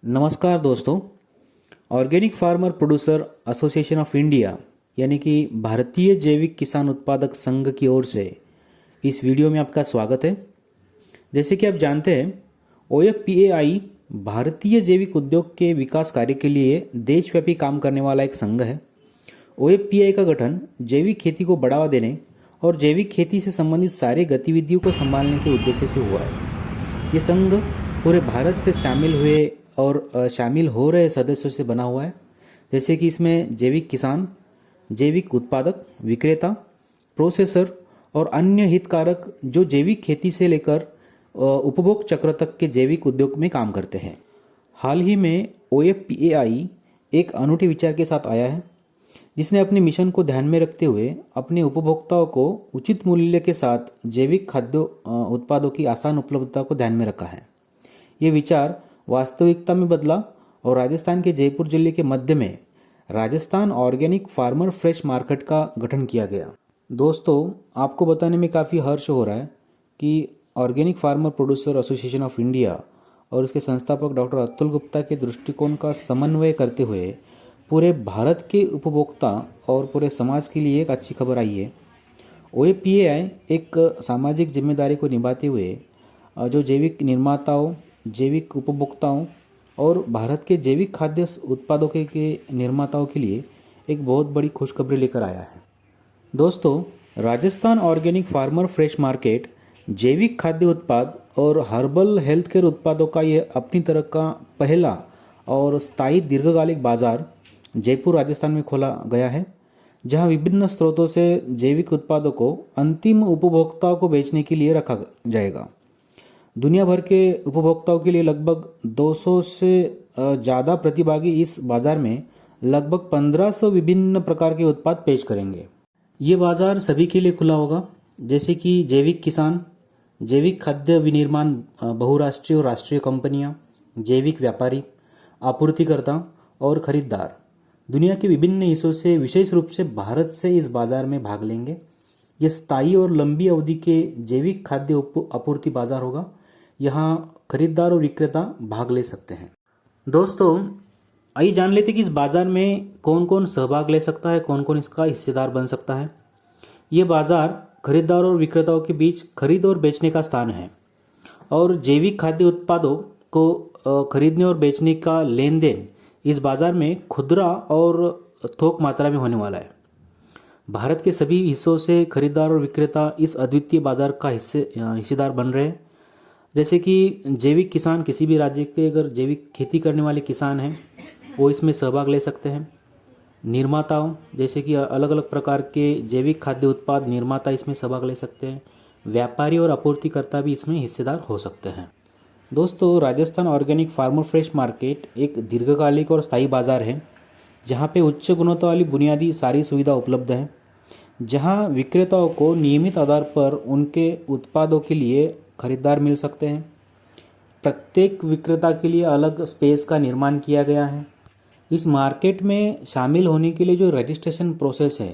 नमस्कार दोस्तों। Organic farmer producer association of India यानी कि भारतीय जैविक किसान उत्पादक संघ की ओर से इस वीडियो में आपका स्वागत है। जैसे कि आप जानते हैं, OFPAI भारतीय जैविक उद्योग के विकास कार्य के लिए देशव्यापी काम करने वाला एक संघ है। OFPAI का गठन जैविक खेती को बढ़ावा देने और जैविक खेती से संबंधित सारी गतिविधियों को संभालने के उद्देश्य से हुआ है। ये संघ पूरे भारत से शामिल हो रहे सदस्यों से बना हुआ है। जैसे कि इसमें जैविक किसान, जैविक उत्पादक, विक्रेता, प्रोसेसर और अन्य हितधारक जो जैविक खेती से लेकर उपभोग चक्र तक के जैविक उद्योग में काम करते हैं। हाल ही में OFPAI एक अनूठे विचार के साथ आया है, जिसने अपने मिशन को ध्यान में रखते हुए अपने उपभोक्ताओं को उचित मूल्य के साथ जैविक खाद्य उत्पादों की आसान उपलब्धता को ध्यान में रखा है। ये विचार वास्तविकता में बदला और राजस्थान के जयपुर जिले के मध्य में Rajasthan organic farmer fresh market का गठन किया गया। दोस्तों, आपको बताने में काफ़ी हर्ष हो रहा है कि organic farmer producer association of India और उसके संस्थापक डॉक्टर अतुल गुप्ता के दृष्टिकोण का समन्वय करते हुए पूरे भारत के उपभोक्ता और पूरे समाज के लिए एक अच्छी खबर आई है। OFPAI एक सामाजिक जिम्मेदारी को निभाते हुए जो जैविक निर्माताओं, जैविक उपभोक्ताओं और भारत के जैविक खाद्य उत्पादों के निर्माताओं के लिए एक बहुत बड़ी खुशखबरी लेकर आया है। दोस्तों, Rajasthan organic farmer fresh market जैविक खाद्य उत्पाद और हर्बल हेल्थ केयर उत्पादों का यह अपनी तरह का पहला और स्थायी दीर्घकालिक बाजार जयपुर राजस्थान में खोला गया है, जहां विभिन्न स्रोतों से जैविक उत्पादों को अंतिम उपभोक्ताओं को बेचने के लिए रखा जाएगा। दुनिया भर के उपभोक्ताओं के लिए लगभग 200 से ज़्यादा प्रतिभागी इस बाजार में लगभग 1500 विभिन्न प्रकार के उत्पाद पेश करेंगे। ये बाजार सभी के लिए खुला होगा, जैसे कि जैविक किसान, जैविक खाद्य विनिर्माण बहुराष्ट्रीय और राष्ट्रीय कंपनियां, जैविक व्यापारी, आपूर्तिकर्ता और खरीदार दुनिया के विभिन्न हिस्सों से विशेष रूप से भारत से इस बाजार में भाग लेंगे। ये स्थायी और लंबी अवधि के जैविक खाद्य आपूर्ति बाजार होगा। यहाँ खरीदार और विक्रेता भाग ले सकते हैं। दोस्तों, आइए जान लेते कि इस बाजार में कौन कौन सहभाग ले सकता है, कौन कौन इसका हिस्सेदार बन सकता है। ये बाजार खरीदार और विक्रेताओं के बीच खरीद और बेचने का स्थान है और जैविक खाद्य उत्पादों को खरीदने और बेचने का लेन देन इस बाजार में खुदरा और थोक मात्रा में होने वाला है। भारत के सभी हिस्सों से खरीदार और विक्रेता इस अद्वितीय बाजार का हिस्सेदार बन रहे हैं। जैसे कि जैविक किसान, किसी भी राज्य के अगर जैविक खेती करने वाले किसान हैं वो इसमें सहभाग ले सकते हैं। निर्माताओं, जैसे कि अलग अलग प्रकार के जैविक खाद्य उत्पाद निर्माता इसमें सहभाग ले सकते हैं। व्यापारी और आपूर्तिकर्ता भी इसमें हिस्सेदार हो सकते हैं। दोस्तों, Rajasthan organic farmer fresh market एक दीर्घकालिक और स्थायी बाजार है, जहाँ पे उच्च गुणवत्ता वाली बुनियादी सारी सुविधा उपलब्ध है, जहाँ विक्रेताओं को नियमित आधार पर उनके उत्पादों के लिए खरीदार मिल सकते हैं। प्रत्येक विक्रेता के लिए अलग स्पेस का निर्माण किया गया है। इस मार्केट में शामिल होने के लिए जो रजिस्ट्रेशन प्रोसेस है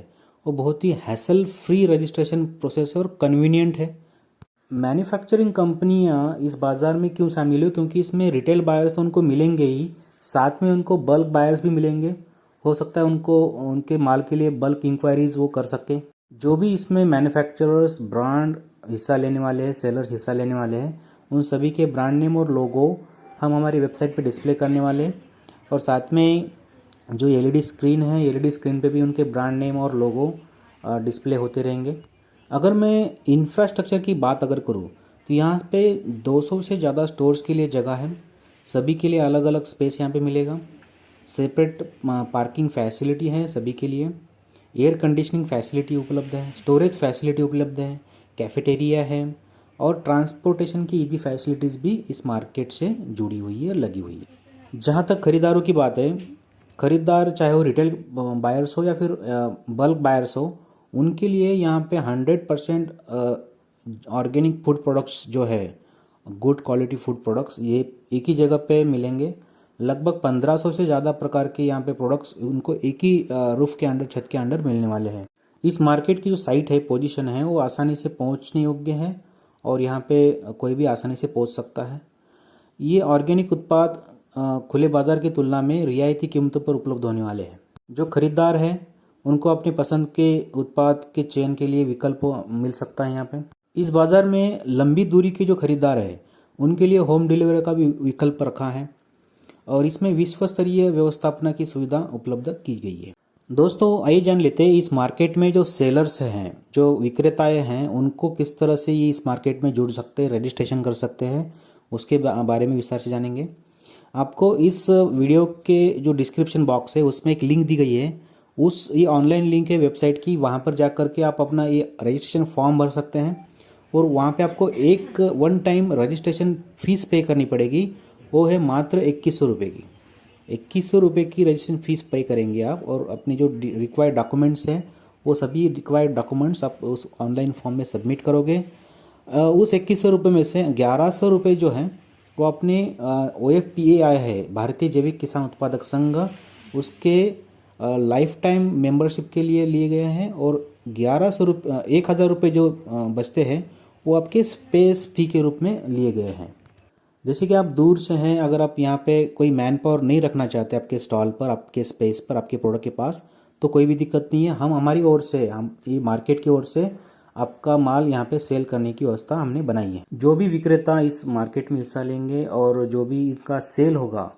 वो बहुत ही हैसल फ्री रजिस्ट्रेशन प्रोसेस है और कन्वीनियंट है। मैन्युफैक्चरिंग कंपनियां इस बाज़ार में क्यों शामिल हो? क्योंकि इसमें रिटेल बायर्स तो उनको मिलेंगे ही, साथ में उनको बल्क बायर्स भी मिलेंगे। हो सकता है उनको उनके माल के लिए बल्क इंक्वायरीज वो कर सके। जो भी इसमें मैन्युफैक्चरर्स, ब्रांड हिस्सा लेने वाले हैं, सेलर्स हिस्सा लेने वाले हैं, उन सभी के ब्रांड नेम और लोगो हम हमारी वेबसाइट पे डिस्प्ले करने वाले हैं। और साथ में जो LED स्क्रीन है, LED स्क्रीन पे भी उनके ब्रांड नेम और लोगो डिस्प्ले होते रहेंगे। अगर मैं इंफ्रास्ट्रक्चर की बात अगर करूँ तो यहाँ पे 200 से ज़्यादा स्टोर्स के लिए जगह है। सभी के लिए अलग अलग स्पेस यहाँ पे मिलेगा। सेपरेट पार्किंग फैसिलिटी है सभी के लिए। एयर कंडीशनिंग फैसिलिटी उपलब्ध है, स्टोरेज फैसिलिटी उपलब्ध है, कैफेटेरिया है और ट्रांसपोर्टेशन की ईजी फैसिलिटीज़ भी इस मार्केट से जुड़ी हुई है, लगी हुई है। जहाँ तक खरीदारों की बात है, खरीदार चाहे वो रिटेल बायर्स हो या फिर बल्क बायर्स हो, उनके लिए यहाँ पे 100% ऑर्गेनिक फूड प्रोडक्ट्स जो है, गुड क्वालिटी फूड प्रोडक्ट्स, ये एक ही जगह पे मिलेंगे। लगभग 1500 से ज़्यादा प्रकार के यहाँ पे प्रोडक्ट्स उनको एक ही रूफ के अंडर, छत के अंडर मिलने वाले हैं। इस मार्केट की जो साइट है, पोजीशन है, वो आसानी से पहुँचने योग्य है और यहाँ पे कोई भी आसानी से पहुँच सकता है। ये ऑर्गेनिक उत्पाद खुले बाज़ार की तुलना में रियायती कीमतों पर उपलब्ध होने वाले हैं। जो खरीदार हैं उनको अपनी पसंद के उत्पाद के चयन के लिए विकल्प मिल सकता है यहाँ पे। इस बाज़ार में लंबी दूरी के जो खरीदार हैं उनके लिए होम डिलीवरी का भी विकल्प रखा है और इसमें विश्व स्तरीय व्यवस्थापना की सुविधा उपलब्ध की गई है। दोस्तों आइए जान लेते हैं इस मार्केट में जो सेलर्स हैं, जो विक्रेताएं हैं, उनको किस तरह से ये इस मार्केट में जुड़ सकते हैं, रजिस्ट्रेशन कर सकते हैं, उसके बारे में विस्तार से जानेंगे। आपको इस वीडियो के जो डिस्क्रिप्शन बॉक्स है उसमें एक लिंक दी गई है, ये ऑनलाइन लिंक है वेबसाइट की। वहाँ पर जा कर के आप अपना ये रजिस्ट्रेशन फॉर्म भर सकते हैं और वहाँ पे आपको एक वन टाइम रजिस्ट्रेशन फीस पे करनी पड़ेगी। वो है मात्र 2100 रुपये की। 2100 रुपये की रजिस्ट्रेशन फ़ीस पे करेंगे आप और अपने जो रिक्वायर्ड डॉक्यूमेंट्स हैं वो सभी रिक्वायर्ड डॉक्यूमेंट्स आप उस ऑनलाइन फॉर्म में सबमिट करोगे। उस 2100 रुपये में से 1100 रुपये जो हैं वो अपने OFPAI है, भारतीय जैविक किसान उत्पादक संघ, उसके लाइफ टाइम मेंबरशिप के लिए लिए गए हैं और 1000 रुपये जो बचते हैं वो आपके स्पेस फी के रूप में लिए गए हैं। जैसे कि आप दूर से हैं, अगर आप यहाँ पे कोई मैन पावर नहीं रखना चाहते आपके स्टॉल पर, आपके स्पेस पर, आपके प्रोडक्ट के पास, तो कोई भी दिक्कत नहीं है। हम हमारी ओर से, हम ये मार्केट की ओर से आपका माल यहाँ पे सेल करने की व्यवस्था हमने बनाई है। जो भी विक्रेता इस मार्केट में हिस्सा लेंगे और जो भी इनका सेल होगा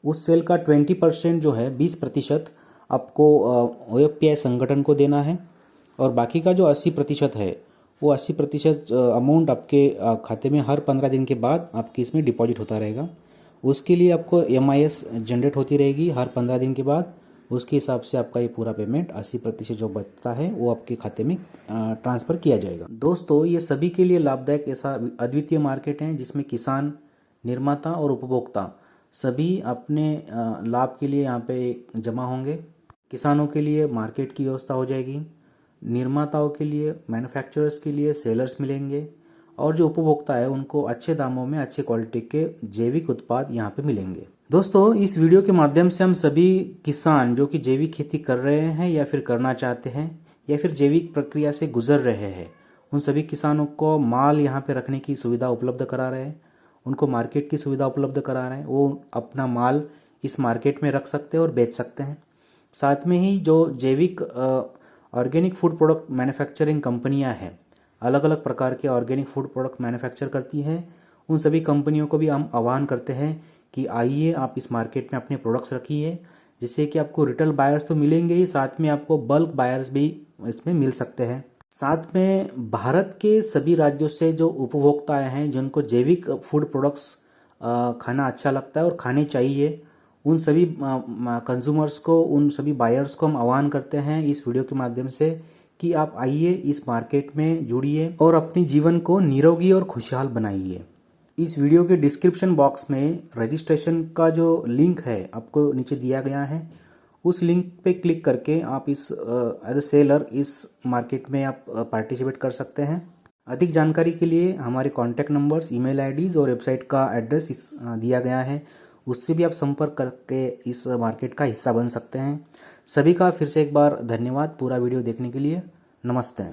उस सेल का 20% जो है 20% आपको OFPI संगठन को देना है और बाकी का जो 80% है वो 80% अमाउंट आपके खाते में हर 15 दिन के बाद आपके इसमें डिपॉजिट होता रहेगा। उसके लिए आपको MIS जनरेट होती रहेगी हर 15 दिन के बाद। उसके हिसाब से आपका ये पूरा पेमेंट 80% जो बचता है वो आपके खाते में ट्रांसफ़र किया जाएगा। दोस्तों ये सभी के लिए लाभदायक ऐसा अद्वितीय मार्केट है जिसमें किसान, निर्माता और उपभोक्ता सभी अपने लाभ के लिए यहाँ पे जमा होंगे। किसानों के लिए मार्केट की व्यवस्था हो जाएगी, निर्माताओं के लिए, मैन्युफैक्चरर्स के लिए सेलर्स मिलेंगे और जो उपभोक्ता है उनको अच्छे दामों में अच्छे क्वालिटी के जैविक उत्पाद यहाँ पे मिलेंगे। दोस्तों इस वीडियो के माध्यम से हम सभी किसान जो कि जैविक खेती कर रहे हैं या फिर करना चाहते हैं या फिर जैविक प्रक्रिया से गुजर रहे हैं, उन सभी किसानों को माल यहाँ पे रखने की सुविधा उपलब्ध करा रहे हैं, उनको मार्केट की सुविधा उपलब्ध करा रहे हैं। वो अपना माल इस मार्केट में रख सकते हैं और बेच सकते हैं। साथ में ही जो जैविक ऑर्गेनिक फूड प्रोडक्ट मैन्युफैक्चरिंग कंपनियां हैं, अलग अलग प्रकार के ऑर्गेनिक फूड प्रोडक्ट मैन्युफैक्चर करती हैं, उन सभी कंपनियों को भी हम आह्वान करते हैं कि आइए आप इस मार्केट में अपने प्रोडक्ट्स रखिए, जिससे कि आपको रिटेल बायर्स तो मिलेंगे ही, साथ में आपको बल्क बायर्स भी इसमें मिल सकते हैं। साथ में भारत के सभी राज्यों से जो उपभोक्ता हैं जिनको जैविक फूड प्रोडक्ट्स खाना अच्छा लगता है और खाने चाहिए, उन सभी कंज्यूमर्स को, उन सभी बायर्स को हम आह्वान करते हैं इस वीडियो के माध्यम से कि आप आइए इस मार्केट में जुड़िए और अपनी जीवन को निरोगी और खुशहाल बनाइए। इस वीडियो के डिस्क्रिप्शन बॉक्स में रजिस्ट्रेशन का जो लिंक है आपको नीचे दिया गया है, उस लिंक पे क्लिक करके आप इस एज ए सेलर इस मार्केट में आप पार्टिसिपेट कर सकते हैं। अधिक जानकारी के लिए हमारे कॉन्टैक्ट नंबर्स, ईमेल आईडीज़ और वेबसाइट का एड्रेस दिया गया है, उससे भी आप संपर्क करके इस मार्केट का हिस्सा बन सकते हैं। सभी का फिर से एक बार धन्यवाद पूरा वीडियो देखने के लिए। नमस्ते।